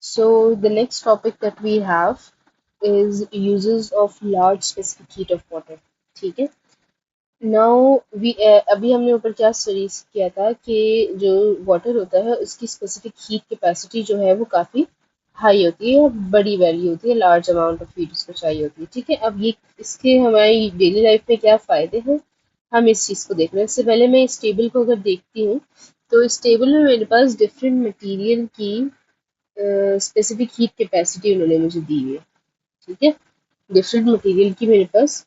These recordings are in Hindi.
So the next topic that we have is uses of large specific heat of water. ठीक है. नाउ वी अभी हमने ऊपर क्या स्टडीज किया था कि जो वाटर होता है उसकी स्पेसिफिक हीट कैपेसिटी जो है वो काफ़ी हाई होती है, बड़ी वैल्यू होती है, लार्ज अमाउंट ऑफ हीट उसको चाहिए होती है. ठीक है, अब ये इसके हमारी डेली लाइफ में क्या फ़ायदे हैं, हम इस चीज़ को देख रहे हैं. इससे पहले मैं इस टेबल को अगर देखती हूँ तो इस टेबल में मेरे पास डिफरेंट मटीरियल की स्पेसिफिक हीट कैपेसिटी उन्होंने मुझे दी हुई है. ठीक है, डिफरेंट मटेरियल की मेरे पास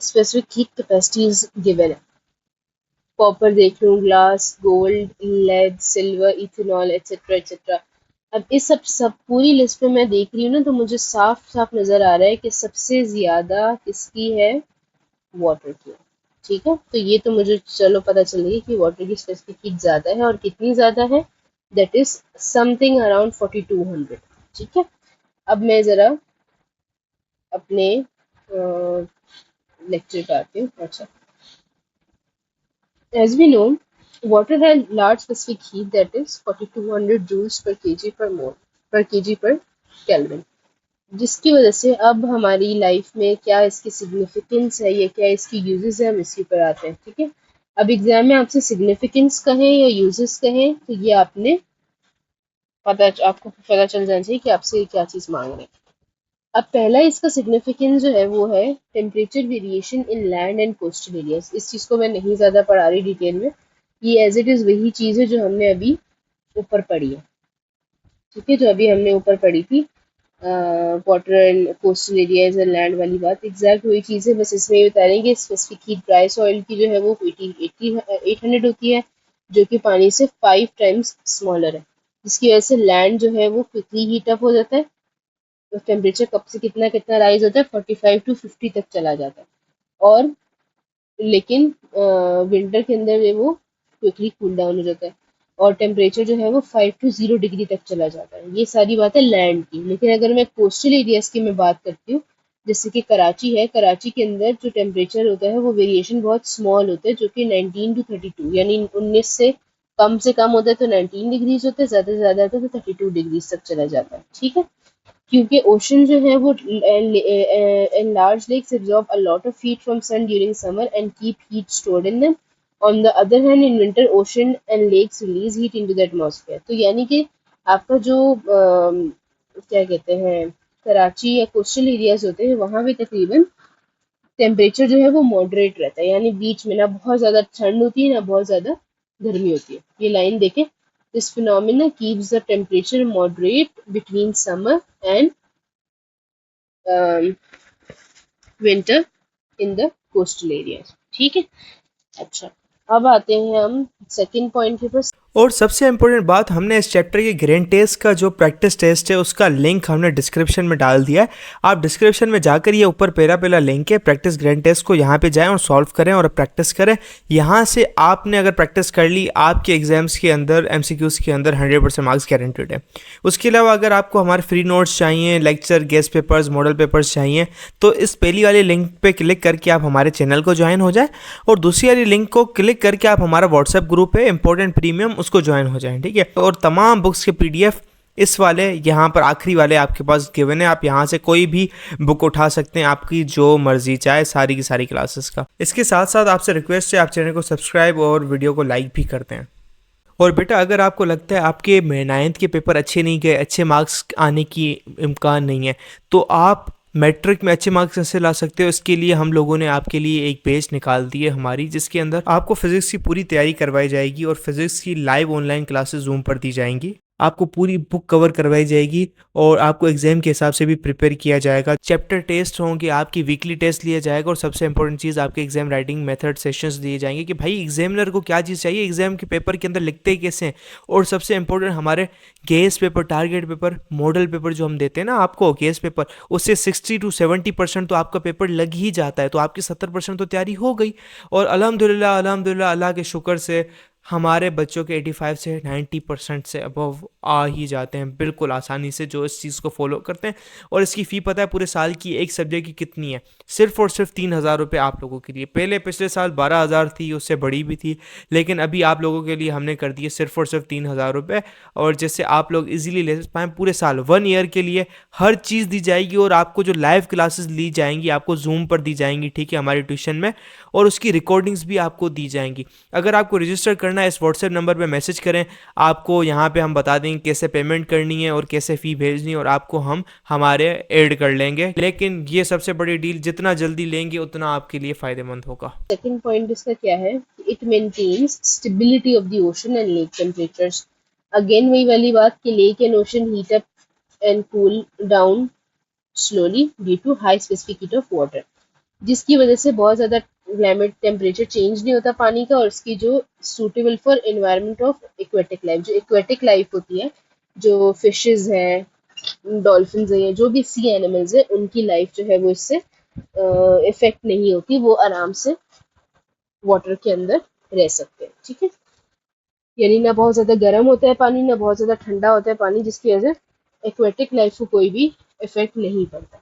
स्पेसिफिक हीट कैपेसिटीज गिवन है. कॉपर देख लूँ, glass, gold, lead, silver, ethanol etcetera etcetera. अब इस सब पूरी लिस्ट में मैं देख रही हूँ ना, तो मुझे साफ साफ नजर आ रहा है कि सबसे ज्यादा किसकी है, वाटर की. ठीक है, तो ये तो मुझे चलो पता चल गई कि वाटर की स्पेसिफिक हीट ज्यादा है, और कितनी ज्यादा है, दैट इज समथिंग अराउंड 4200. ठीक है, अब मैं जरा अपने लेक्चर पे आती हूँ. अच्छा, as we know, water has large specific heat, that is 4200 joules per kg per mole per kg per Kelvin. जिसकी वजह से अब हमारी लाइफ में क्या इसकी सिग्निफिकेंस है या क्या इसकी यूजेस है, हम इसके ऊपर आते हैं. ठीक है, अब एग्जाम में आपसे सिग्निफिकेंस कहें या यूजेस कहें तो ये आपको पता चल जाना चाहिए कि आपसे क्या चीज़ मांग रहे हैं. अब पहला इसका सिग्निफिकेंस जो है वो है temperature variation in land and coastal areas. इस चीज़ को मैं नहीं ज़्यादा पढ़ा रही डिटेल में, ये एज इट इज़ वही चीज़ है जो हमने अभी ऊपर पढ़ी है. ठीक है, जो अभी हमने ऊपर पढ़ी थी, water and coastal areas and land वाली बात, एग्जैक्ट वही चीज़ है. बस इसमें ये बता रहे हैं कि स्पेसिफिक हीट ड्राई सॉइल की जो है वो 800 होती है, जो कि पानी से 5 टाइम्स स्मॉलर है, जिसकी वजह से लैंड जो है वो क्विकली हीट अप हो जाता है. तो टेम्परेचर कब से कितना कितना राइज होता है, 45 to 50 तक चला जाता है. और लेकिन विंटर के अंदर ये वो क्विकली कूल डाउन हो जाता है, और टेम्परेचर जो है वो 5 to 0 डिग्री तक चला जाता है. ये सारी बात है लैंड की. लेकिन अगर मैं कोस्टल एरियाज की मैं बात करती हूँ, जैसे कि कराची है, कराची के अंदर जो टेम्परेचर होता है वो वेरिएशन बहुत स्मॉल होता है, जो कि 19 to 32, यानी 19 से कम होता है तो 19 डिग्रीज होता है, ज़्यादा से ज़्यादा होता है तो 32 डिग्रीज तक चला जाता है. ठीक है, क्योंकि ओशन जो है वो and large lakes absorb a lot of heat from sun during summer and keep heat stored in them. On the other hand, in winter, ocean and lakes release heat into the atmosphere. तो यानी कि आपका जो क्या कहते हैं, कराची या कोस्टल एरियाज होते हैं, वहाँ पे तकरीबन टेम्परेचर जो है वो मॉडरेट रहता है, यानी बीच में ना बहुत ज़्यादा ठंड होती है ना बहुत ज़्यादा गर्मी होती है. ये लाइन देखें, this phenomena keeps the temperature moderate between summer and winter in the coastal areas. ठीक है, अच्छा, अब आते हैं हम सेकंड पॉइंट के पास. और सबसे इम्पोर्टेंट बात, हमने इस चैप्टर के ग्रैंड टेस्ट का जो प्रैक्टिस टेस्ट है उसका लिंक हमने डिस्क्रिप्शन में डाल दिया है. आप डिस्क्रिप्शन में जाकर ये ऊपर पहला लिंक है प्रैक्टिस ग्रैंड टेस्ट को, यहाँ पे जाएं और सॉल्व करें और प्रैक्टिस करें. यहाँ से आपने अगर प्रैक्टिस कर ली, आपके एग्जाम्स के अंदर MCQs के अंदर 100% मार्क्स गारंटेड है. उसके अलावा अगर आपको हमारे फ्री नोट्स चाहिए, lecture, guest papers, model papers चाहिए, तो इस पहली वाली लिंक पे क्लिक करके आप हमारे चैनल को ज्वाइन हो जाए, और दूसरी वाली लिंक को क्लिक करके आप हमारा व्हाट्सएप ग्रुप है इंपॉर्टेंट प्रीमियम, उसको ज्वाइन हो जाएं. ठीक है, और तमाम बुक्स के PDF इस वाले यहाँ पर आखिरी वाले आपके पास गिवन है. आप यहाँ से कोई भी बुक उठा सकते हैं, आपकी जो मर्जी चाहे, सारी की सारी क्लासेस का. इसके साथ साथ आपसे रिक्वेस्ट है, आप चैनल को सब्सक्राइब और वीडियो को लाइक भी करते हैं. और बेटा, अगर आपको लगता है आपके 9th के पेपर अच्छे नहीं गए, अच्छे मार्क्स आने की इम्कान नहीं है, तो आप मैट्रिक में अच्छे मार्क्स कैसे ला सकते हो, इसके लिए हम लोगों ने आपके लिए एक पेज निकाल दी है हमारी, जिसके अंदर आपको फिजिक्स की पूरी तैयारी करवाई जाएगी और फिजिक्स की लाइव ऑनलाइन क्लासेस जूम पर दी जाएंगी. आपको पूरी बुक कवर करवाई जाएगी और आपको एग्जाम के हिसाब से भी प्रिपेयर किया जाएगा. चैप्टर टेस्ट होंगे, आपकी वीकली टेस्ट लिया जाएगा, और सबसे इंपॉर्टेंट चीज़, आपके एग्जाम राइटिंग मेथड सेशंस दिए जाएंगे कि भाई एग्जामिनर को क्या चीज़ चाहिए, एग्जाम के पेपर के अंदर लिखते कैसे हैं. और सबसे इंपॉर्टेंट, हमारे guess paper, target paper, model paper जो हम देते हैं ना आपको, गेस पेपर, उससे 60 to 70% तो आपका पेपर लग ही जाता है, तो आपकी 70% तो तैयारी हो गई. और अल्हम्दुलिल्लाह अल्हम्दुलिल्लाह, अल्लाह के शुक्र से हमारे बच्चों के 85 से 90% से अबव आ ही जाते हैं बिल्कुल आसानी से, जो इस चीज़ को फॉलो करते हैं। और इसकी फ़ी पता है पूरे साल की एक सब्जेक्ट की कितनी है? सिर्फ और सिर्फ 3,000 रुपये आप लोगों के लिए। पहले पिछले साल 12,000 थी, उससे बड़ी भी थी, लेकिन अभी आप लोगों के लिए हमने कर दी है सिर्फ और सिर्फ 3,000 रुपये। और जिससे आप लोग इजीली ले पाएँ पूरे साल 1 ईयर के लिए हर चीज़ दी जाएगी। और आपको जो लाइव क्लासेस ली जाएंगी आपको जूम पर दी जाएंगी, ठीक है, हमारी ट्यूशन में, और उसकी रिकॉर्डिंग्स भी आपको दी जाएंगी। अगर आपको रजिस्टर करना है इस व्हाट्सएप नंबर पे मैसेज करें, आपको यहाँ पे हम बता देंगे कैसे पेमेंट करनी है और कैसे फ़ी भेजनी है, और आपको हम हमारे ऐड कर लेंगे। लेकिन ये सबसे बड़ी डील, जितना जल्दी लेंगे उतना आपके लिए फ़ायदेमंद होगा। सेकंड पॉइंट इसका क्या है? It maintains stability of the ocean and lake temperatures. Again वही वाली बात कि lake and ocean heat up and cool down slowly due to high specific heat of water, जिसकी वजह से बहुत ज़्यादा क्लाइमेट टेम्परेचर चेंज नहीं होता पानी का, और इसकी जो suitable for environment of aquatic life, जो एक्वेटिक लाइफ होती है, जो फिशेज हैं, डॉल्फिन है, जो भी सी एनिमल्स है, उनकी लाइफ जो है वो इससे इफेक्ट नहीं होती, वो आराम से वाटर के अंदर रह सकते हैं। ठीक है, यानी ना बहुत ज़्यादा गर्म होता है पानी, ना बहुत ज़्यादा ठंडा होता है पानी, जिसकी वजह से एक्वेटिक लाइफ को कोई भी इफेक्ट नहीं पड़ता।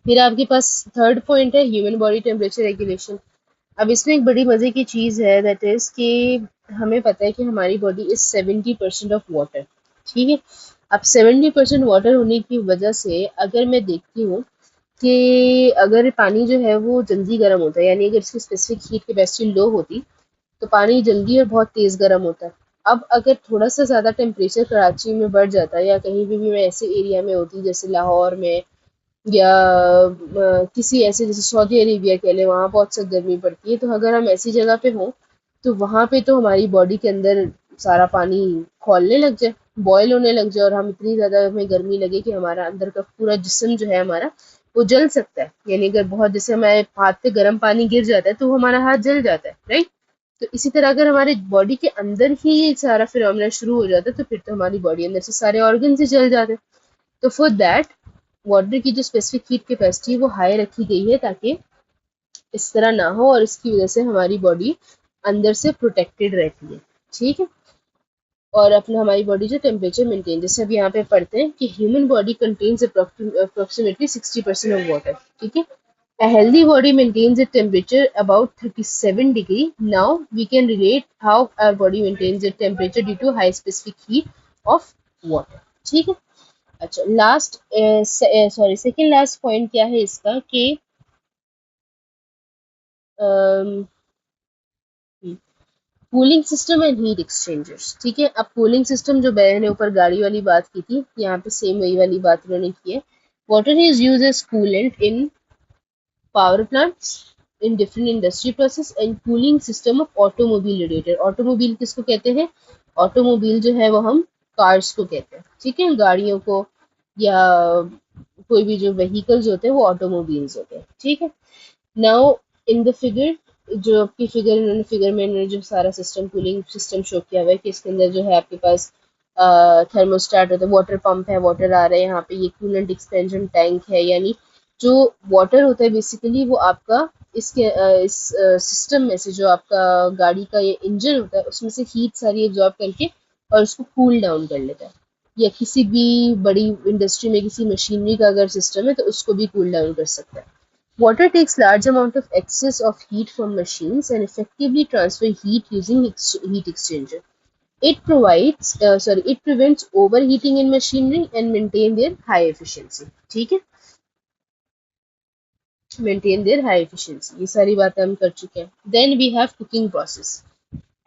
फिर आपके पास थर्ड पॉइंट है ह्यूमन बॉडी टेम्परेचर रेगुलेशन। अब इसमें एक बड़ी मज़े की चीज़ है, दैट इज़ कि हमें पता है कि हमारी बॉडी इज़ 70% ऑफ वाटर। ठीक है, अब 70% वाटर होने की वजह से अगर मैं देखती हूँ कि अगर पानी जो है वो जल्दी गर्म होता है, यानी अगर इसकी स्पेसिफिक हीट कैपेसिटी लो होती तो पानी जल्दी और बहुत तेज़ गर्म होता है। अब अगर थोड़ा सा ज़्यादा टेम्परेचर कराची में बढ़ जाता है, या कहीं भी मैं ऐसे एरिया में होती जैसे लाहौर में, या किसी ऐसे जैसे सऊदी अरेबिया कह लें, वहाँ बहुत सख्त गर्मी पड़ती है, तो अगर हम ऐसी जगह पे हों तो वहाँ पे तो हमारी बॉडी के अंदर सारा पानी खौलने लग जाए, बॉयल होने लग जाए, और हम इतनी ज़्यादा हमें गर्मी लगे कि हमारा अंदर का पूरा जिस्म जो है हमारा वो जल सकता है। यानी अगर बहुत, जैसे हमारे हाथ पे गर्म पानी गिर जाता है तो वो हमारा हाथ जल जाता है, राइट? तो इसी तरह अगर हमारे बॉडी के अंदर ही ये सारा फिनोमेना शुरू हो जाता है तो फिर तो हमारी बॉडी अंदर से सारे ऑर्गन ही जल जाते हैं। तो फॉर दैट वाटर की जो स्पेसिफिक हीट कैपेसिटी है वो हाई रखी गई है, ताकि इस तरह ना हो, और इसकी वजह से हमारी बॉडी अंदर से प्रोटेक्टेड रहती है। ठीक है, और अपना हमारी बॉडी जो टेम्परेचर मेंटेन, जैसे अब यहाँ पे पढ़ते हैं कि human body contains approximately 60% of water. ठीक है, a healthy body maintains a temperature about 37 degree. Now we can relate how our body maintains a temperature due to high specific heat of water. ठीक है, अच्छा last sorry second last point क्या है इसका कि cooling system and heat exchangers. ठीक है, अब कूलिंग सिस्टम जो मैंने ऊपर गाड़ी वाली बात की थी, यहाँ पे सेम वही वाली बात उन्होंने की है। Water is use as coolant in power plants in different industry process and cooling system of automobile radiator। Automobile किसको कहते हैं? ऑटोमोबाइल जो है वो हम कार्स को कहते हैं। ठीक है, गाड़ियों को या कोई भी जो व्हीकल्स होते हैं वो ऑटोमोबाइल्स होते हैं। ठीक है, नाउ इन द फिगर, जो आपकी फिगर में इन्होंने जो सारा सिस्टम, कूलिंग सिस्टम शो किया हुआ है कि इसके अंदर जो है आपके पास थर्मोस्टेट होता है, वाटर पंप है, वाटर आ रहा है यहाँ पे, ये कूलेंट एक्सपेंशन टैंक है, यानी जो वाटर होता है बेसिकली वो आपका इसके इस सिस्टम में से, जो आपका गाड़ी का ये इंजन होता है उसमें से हीट सारी एब्जॉर्ब करके और उसको कूल डाउन कर लेता है। या किसी भी बड़ी इंडस्ट्री में किसी मशीनरी का अगर सिस्टम है तो उसको भी कूल डाउन कर सकता है। Water takes large amount of excess of heat from machines and effectively transfer heat using heat exchanger. It prevents overheating in machinery and maintain their high efficiency. ठीक है, maintain their high efficiency, ये सारी बातें हम कर चुके हैं। Then we have cooking process.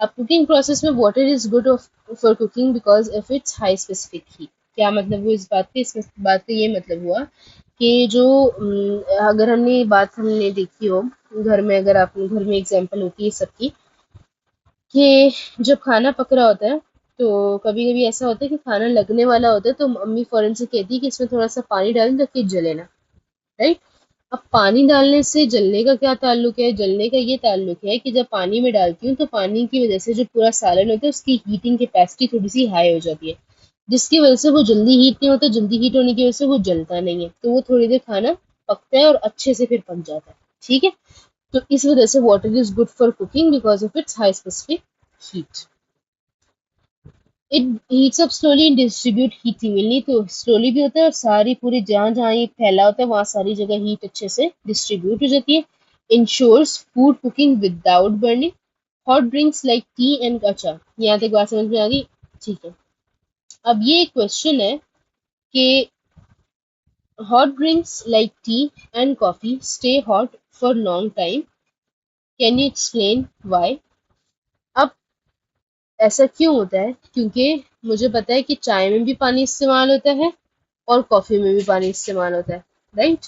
अब कुकिंग प्रोसेस में water is good for cooking because of its high specific heat. क्या मतलब हुआ इस बात के? इस बात का ये मतलब हुआ कि जो अगर हमने देखी हो घर में, अगर आपने घर में एग्जांपल होती है सबकी, कि जब खाना पक रहा होता है तो कभी कभी ऐसा होता है कि खाना लगने वाला होता है तो मम्मी फौरन से कहती है कि इसमें थोड़ा सा पानी डाल ताकि जले ना, राइट? अब पानी डालने से जलने का क्या ताल्लुक है? जलने का ये ताल्लुक है कि जब पानी में डालती हूँ तो पानी की वजह से जो पूरा सालन होता है उसकी हीटिंग कैपेसिटी थोड़ी सी हाई हो जाती है, जिसकी वजह से वो जल्दी हीट नहीं होता, जल्दी हीट होने की वजह से वो जलता नहीं है, तो वो थोड़ी देर खाना पकता है और अच्छे से फिर पक जाता है। ठीक है, तो इस वजह से water is good for cooking because of its high specific heat. It heats up slowly and distribute heat evenly. तो slowly भी होता है और सारी पूरी जहाँ जहाँ ये फैला होता है वहाँ सारी जगह heat अच्छे से distribute हो जाती है. Ensures food cooking without burning. Hot drinks like tea and अच्छा यहाँ तक बात समझ में आ गई. ठीक है. अब ये क्वेश्चन है कि hot drinks like tea and coffee stay hot for long time. Can you explain why? अब ऐसा क्यों होता है? क्योंकि मुझे पता है कि चाय में भी पानी इस्तेमाल होता है और कॉफी में भी पानी इस्तेमाल होता है, राइट?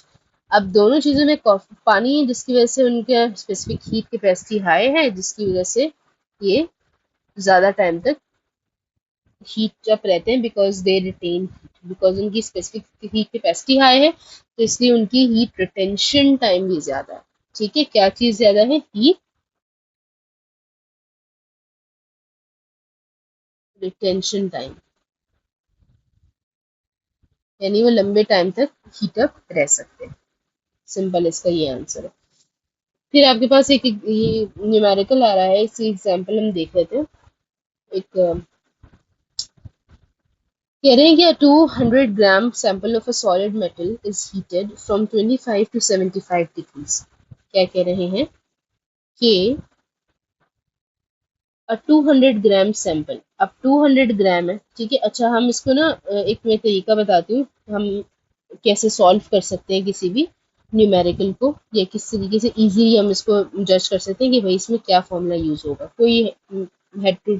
अब दोनों चीजों में पानी, जिसकी वजह से उनका स्पेसिफिक हीट कैपेसिटी हाई है, जिसकी वजह से ये ज्यादा टाइम तक हीट अप रहते हैं, बिकॉज दे रिटेन, बिकॉज उनकी स्पेसिफिक हीट कैपेसिटी हाई है, तो इसलिए उनकी हीट रिटेंशन टाइम भी ज्यादा है. ठीक है, क्या चीज ज्यादा है? हीट रिटेंशन टाइम, यानी वो लंबे टाइम तक हीट अप रह सकते हैं. सिंपल इसका ये आंसर है. फिर आपके पास एक ये न्यूमेरिकल आ रहा है, इसी एग्जांपल हम देख लेते हैं. एक कह रहे हैं कि 200 gram sample of a solid metal is heated from 25 to 75 degrees. क्या कह रहे हैं कि 200 ग्राम सैंपल, अब 200 ग्राम है, ठीक है. अच्छा, हम इसको ना एक मैं तरीका बताती हूँ हम कैसे सॉल्व कर सकते हैं किसी भी न्यूमेरिकल को, या किस तरीके से इजीली हम इसको जज कर सकते हैं कि भाई इसमें क्या फॉर्मूला यूज होगा. कोई head to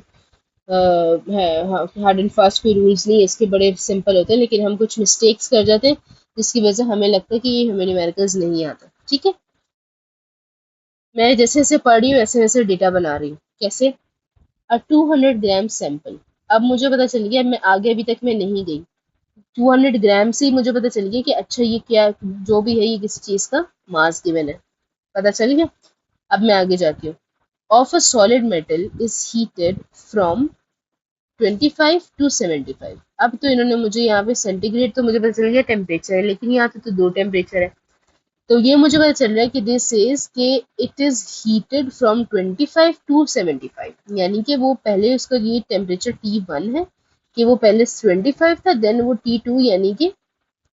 hard and fast कोई रूल्स नहीं है इसके, बड़े सिंपल होते हैं, लेकिन हम कुछ मिस्टेक्स कर जाते हैं जिसकी वजह से हमें लगता है कि ये हमें न्यूमेरिकल्स नहीं आता. ठीक है, मैं जैसे जैसे पढ़ रही हूँ वैसे वैसे डेटा बना रही हूँ. कैसे? 200 ग्राम सैंपल. अब मुझे पता चल गया, मैं आगे अभी तक मैं नहीं गई, 200 ग्राम से ही मुझे पता चल गया कि अच्छा ये क्या, जो भी है ये किसी चीज का मास गिवन है, पता चल गया. अब मैं आगे जाती हूँ. Of a solid metal is heated from 25 to 75. अब तो इन्होंने मुझे यहाँ पे सेंटीग्रेड तो मुझे पता चल गया टेम्परेचर है, लेकिन यहाँ पे तो दो टेम्परेचर है. तो ये मुझे पता चल रहा है कि दिस इज के it is heated from 25 to 75, यानी कि वो पहले उसका ये टेम्परेचर T1 है कि वो पहले 25 था, देन वो T2 यानी कि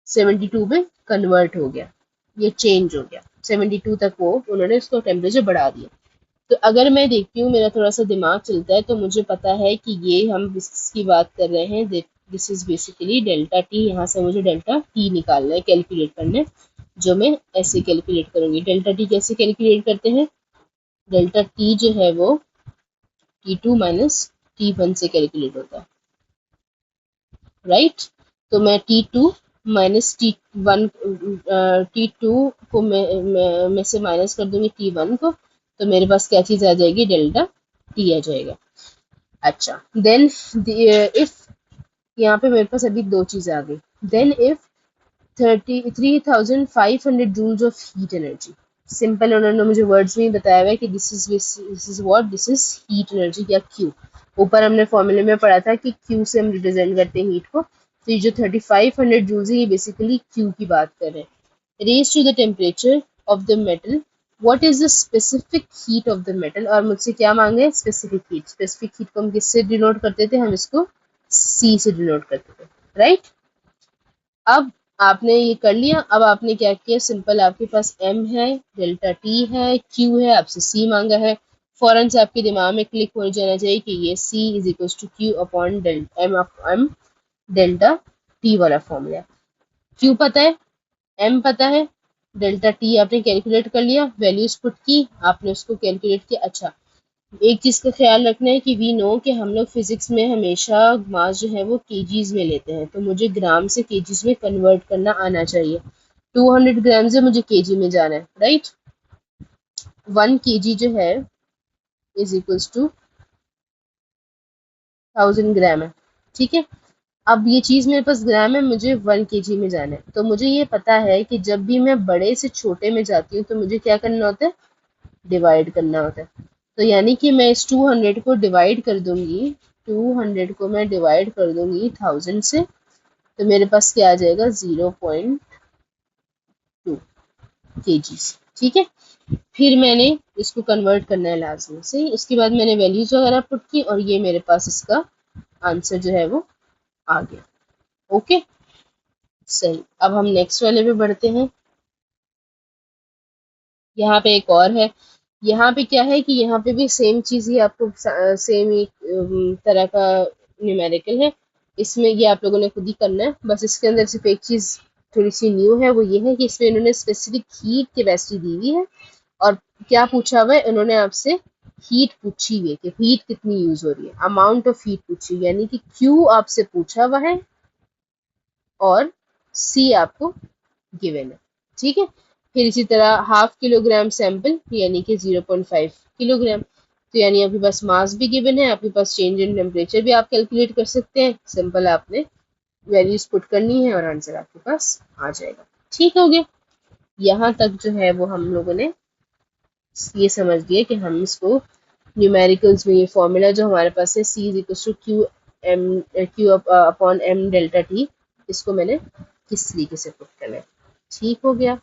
72 में कन्वर्ट हो गया, ये चेंज हो गया 72 तक, वो उन्होंने उसको टेम्परेचर बढ़ा दिया. तो अगर मैं देखती हूँ, मेरा थोड़ा सा दिमाग चलता है, तो मुझे पता है कि ये हम इसकी बात कर रहे हैं, this is basically delta T. यहाँ से मुझे डेल्टा टी निकालना है, कैलकुलेट करना है, जो मैं ऐसे कैलकुलेट करूंगी. डेल्टा टी कैसे कैलकुलेट करते हैं? डेल्टा टी जो है वो T2 माइनस T1 से कैलकुलेट होता है, राइट? तो मैं T2 माइनस T1, T2 को मैं से माइनस कर दूंगी T1 को, तो मेरे पास क्या चीज आ जाएगी? डेल्टा टी आ जाएगा. अच्छा, देन इफ यहाँ पे मेरे पास अभी दो चीजें आ गई. Then if 33,500 joules of heat energy. Simple उन्होंने मुझे वर्ड्स में ही बताया हुआ है कि this is what, this is heat energy या क्यू. ऊपर हमने फॉर्मूले में पढ़ा था कि क्यू से हम रिप्रेजेंट करते हैं हीट को, तो ये जो 3500 जूल्स है ये बेसिकली क्यू की बात कर रहे हैं. Raise to the temperature of the metal, what is the specific heat of the metal. और मुझसे क्या मांगे हैं? Specific heat. स्पेसिफिक हीट को हम किससे डिनोट करते थे? हम इसको सी से डिनोट करते थे, राइट? अब आपने ये कर लिया. अब आपने क्या किया? सिंपल, आपके पास m है, डेल्टा t है, q है, आपसे c मांगा है. फौरन से आपके दिमाग में क्लिक हो जाना चाहिए कि ये c is equal to q upon m delta t वाला फॉर्मूला. q पता है, m पता है, डेल्टा t आपने कैलकुलेट कर लिया, वैल्यूज पुट की, आपने उसको कैलकुलेट किया. अच्छा, एक चीज का ख्याल रखना है कि वी नो कि हम लोग फिजिक्स में हमेशा मास जो है वो केजीज में लेते हैं, तो मुझे ग्राम से केजीज में कन्वर्ट करना आना चाहिए. 200 ग्राम से मुझे केजी में जाना है, राइट? 1 केजी जो है इज इक्वल्स टू 1000 ग्राम है. ठीक है, अब ये चीज मेरे पास ग्राम है, मुझे 1 केजी में जाना है. तो मुझे ये पता है कि जब भी मैं बड़े से छोटे में जाती हूँ तो मुझे क्या करना होता है? डिवाइड करना होता है. तो यानी कि मैं इस 200 को डिवाइड कर दूंगी, 200 को मैं डिवाइड कर दूंगी 1000 से, तो मेरे पास क्या आ जाएगा? 0.2 kgs. ठीक है। फिर मैंने इसको कन्वर्ट करना है लाजमी से, उसके बाद मैंने वैल्यूज वगैरह पुट की और ये मेरे पास इसका आंसर जो है वो आ गया। ओके, सही। अब हम नेक्स्ट वाले पे बढ़ते हैं। यहाँ पे एक और है। यहाँ पे क्या है कि यहाँ पे भी सेम चीज ही आपको सेम ही तरह का न्यूमेरिकल है। इसमें ये आप लोगों ने खुद ही करना है। बस इसके अंदर सिर्फ एक चीज थोड़ी सी न्यू है, वो ये है कि इसमें इन्होंने स्पेसिफिक हीट कैपेसिटी दी हुई है। और क्या पूछा हुआ है, इन्होंने आपसे हीट पूछी हुई है कि हीट कितनी यूज हो रही है, अमाउंट ऑफ हीट पूछी हुई है, यानी कि क्यू आपसे पूछा हुआ है और सी आपको गिवन है। ठीक है। फिर इसी तरह हाफ किलोग्राम सैंपल यानी कि 0.5 किलोग्राम। तो यानी आपके पास मास भी गिवन है, आपके पास चेंज इन टेम्परेचर भी आप कैलकुलेट कर सकते हैं। सिंपल आपने वैल्यूज पुट करनी है और आंसर आपके पास आ जाएगा। ठीक हो गया। यहाँ तक जो है वो हम लोगों ने ये समझ लिया कि हम इसको न्यूमेरिकल्स में, ये फॉर्मूला जो हमारे पास है C is equal to q upon m delta t, इसको मैंने किस तरीके से पुट करना है। ठीक हो गया।